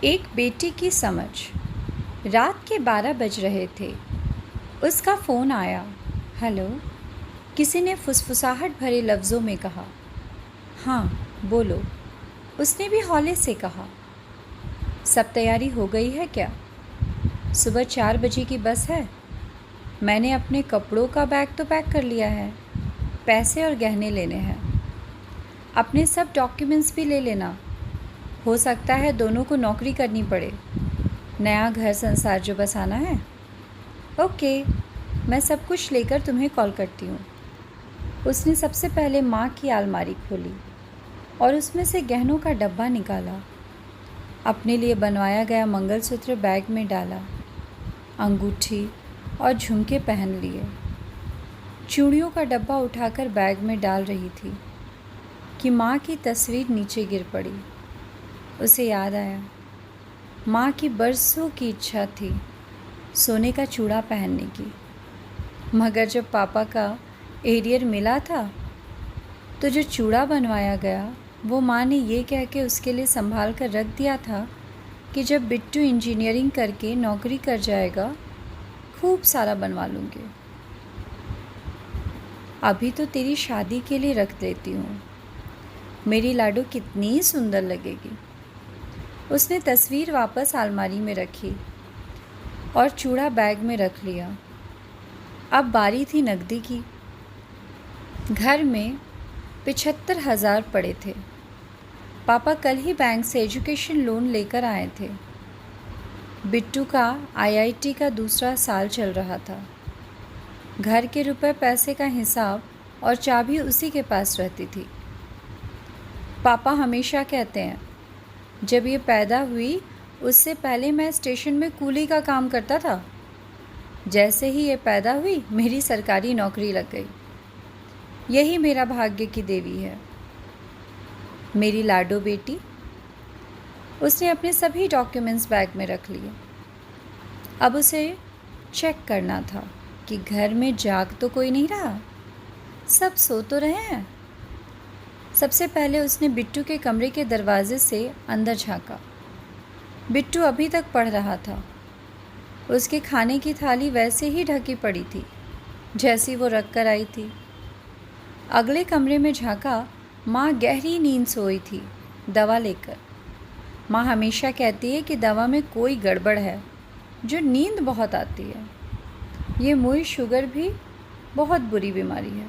एक बेटी की समझ। रात के 12 बज रहे थे। उसका फ़ोन आया। हेलो। किसी ने फुसफुसाहट भरे लफ्ज़ों में कहा। हाँ, बोलो। उसने भी हौले से कहा। सब तैयारी हो गई है क्या? सुबह 4 बजे की बस है। मैंने अपने कपड़ों का बैग तो पैक कर लिया है। पैसे और गहने लेने हैं। अपने सब डॉक्यूमेंट्स भी ले लेना। हो सकता है दोनों को नौकरी करनी पड़े। नया घर संसार जो बसाना है। ओके, मैं सब कुछ लेकर तुम्हें कॉल करती हूँ। उसने सबसे पहले माँ की अलमारी खोली और उसमें से गहनों का डब्बा निकाला। अपने लिए बनवाया गया मंगलसूत्र बैग में डाला। अंगूठी और झुमके पहन लिए। चूड़ियों का डब्बा उठाकर बैग में डाल रही थी कि माँ की तस्वीर नीचे गिर पड़ी। उसे याद आया, माँ की बरसों की इच्छा थी सोने का चूड़ा पहनने की। मगर जब पापा का एरियर मिला था तो जो चूड़ा बनवाया गया वो माँ ने ये कह के उसके लिए संभाल कर रख दिया था कि जब बिट्टू इंजीनियरिंग करके नौकरी कर जाएगा खूब सारा बनवा लूँगी। अभी तो तेरी शादी के लिए रख देती हूँ। मेरी लाडो कितनी सुंदर लगेगी। उसने तस्वीर वापस अलमारी में रखी और चूड़ा बैग में रख लिया। अब बारी थी नकदी की। घर में 75,000 पड़े थे। पापा कल ही बैंक से एजुकेशन लोन लेकर आए थे। बिट्टू का आईआईटी का दूसरा साल चल रहा था। घर के रुपए पैसे का हिसाब और चाबी उसी के पास रहती थी। पापा हमेशा कहते हैं, जब ये पैदा हुई उससे पहले मैं स्टेशन में कूली का काम करता था। जैसे ही ये पैदा हुई मेरी सरकारी नौकरी लग गई। यही मेरा भाग्य की देवी है, मेरी लाडो बेटी। उसने अपने सभी डॉक्यूमेंट्स बैग में रख लिए। अब उसे चेक करना था कि घर में जाग तो कोई नहीं रहा, सब सो तो रहे हैं। सबसे पहले उसने बिट्टू के कमरे के दरवाजे से अंदर झांका। बिट्टू अभी तक पढ़ रहा था। उसके खाने की थाली वैसे ही ढकी पड़ी थी जैसी वो रख कर आई थी। अगले कमरे में झांका। माँ गहरी नींद सोई थी दवा लेकर। माँ हमेशा कहती है कि दवा में कोई गड़बड़ है जो नींद बहुत आती है। ये मुई शुगर भी बहुत बुरी बीमारी है,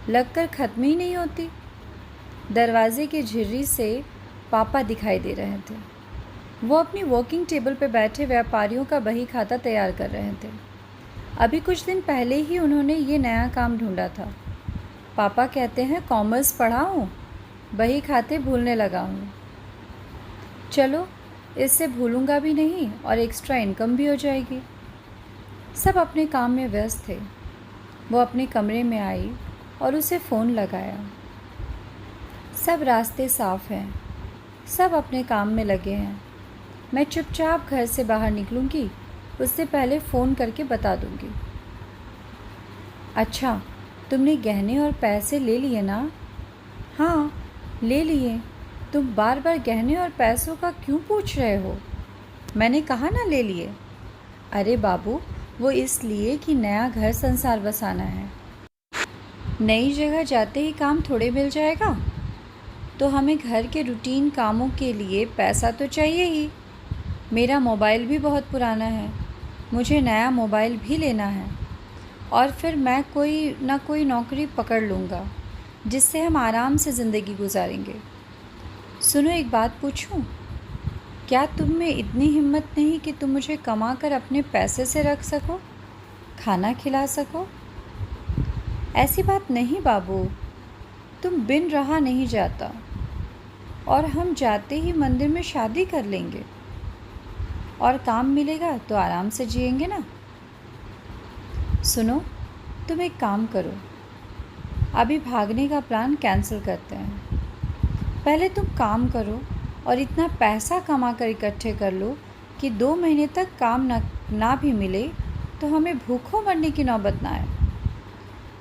लगकर ख़त्म ही नहीं होती। दरवाजे की झिर्री से पापा दिखाई दे रहे थे। वो अपनी वर्किंग टेबल पर बैठे व्यापारियों का बही खाता तैयार कर रहे थे। अभी कुछ दिन पहले ही उन्होंने ये नया काम ढूंढा था। पापा कहते हैं कॉमर्स पढ़ा हूँ, बही खाते भूलने लगा हूँ। चलो, इससे भूलूंगा भी नहीं और एक्स्ट्रा इनकम भी हो जाएगी। सब अपने काम में व्यस्त थे। वो अपने कमरे में आई और उसे फ़ोन लगाया। सब रास्ते साफ़ हैं, सब अपने काम में लगे हैं। मैं चुपचाप घर से बाहर निकलूँगी, उससे पहले फ़ोन करके बता दूँगी। अच्छा, तुमने गहने और पैसे ले लिए ना? हाँ, ले लिए। तुम बार बार गहने और पैसों का क्यों पूछ रहे हो? मैंने कहा ना ले लिए। अरे बाबू, वो इसलिए कि नया घर संसार बसाना है। नई जगह जाते ही काम थोड़े मिल जाएगा, तो हमें घर के रूटीन कामों के लिए पैसा तो चाहिए ही। मेरा मोबाइल भी बहुत पुराना है, मुझे नया मोबाइल भी लेना है। और फिर मैं कोई ना कोई नौकरी पकड़ लूँगा जिससे हम आराम से ज़िंदगी गुजारेंगे। सुनो, एक बात पूछूं? क्या तुम में इतनी हिम्मत नहीं कि तुम मुझे कमा कर अपने पैसे से रख सको, खाना खिला सको? ऐसी बात नहीं बाबू, तुम बिन रहा नहीं जाता और हम जाते ही मंदिर में शादी कर लेंगे और काम मिलेगा तो आराम से जिएंगे ना। सुनो, तुम एक काम करो, अभी भागने का प्लान कैंसिल करते हैं। पहले तुम काम करो और इतना पैसा कमा कर इकट्ठे कर लो कि 2 महीने तक काम ना भी मिले तो हमें भूखों मरने की नौबत ना आए।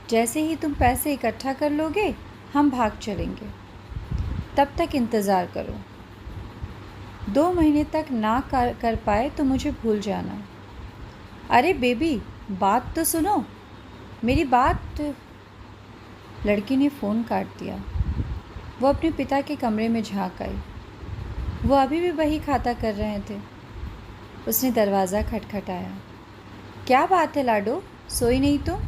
जैसे ही तुम पैसे इकट्ठा कर लोगे हम भाग चलेंगे। तब तक इंतज़ार करो। 2 महीने तक ना कर पाए तो मुझे भूल जाना। अरे बेबी, बात तो सुनो, मेरी बात। लड़की ने फ़ोन काट दिया। वो अपने पिता के कमरे में झांक आई। वो अभी भी वही खाता कर रहे थे। उसने दरवाज़ा खटखटाया। क्या बात है लाडो, सोई नहीं तुम?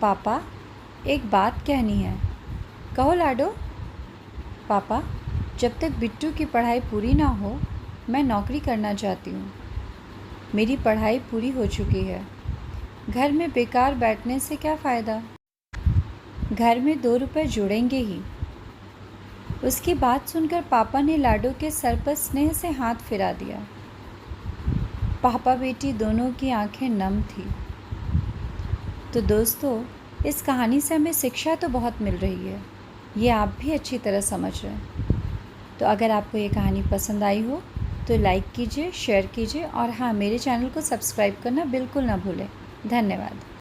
पापा, एक बात कहनी है। कहो लाडो। पापा, जब तक बिट्टू की पढ़ाई पूरी ना हो, मैं नौकरी करना चाहती हूँ। मेरी पढ़ाई पूरी हो चुकी है। घर में बेकार बैठने से क्या फ़ायदा? घर में 2 रुपए जुड़ेंगे ही। उसकी बात सुनकर पापा ने लाडो के सर पर स्नेह से हाथ फिरा दिया। पापा बेटी दोनों की आंखें नम थी। तो दोस्तों, इस कहानी से हमें शिक्षा तो बहुत मिल रही है, ये आप भी अच्छी तरह समझ रहे हैं। तो अगर आपको ये कहानी पसंद आई हो तो लाइक कीजिए, शेयर कीजिए और हाँ, मेरे चैनल को सब्सक्राइब करना बिल्कुल ना भूलें। धन्यवाद।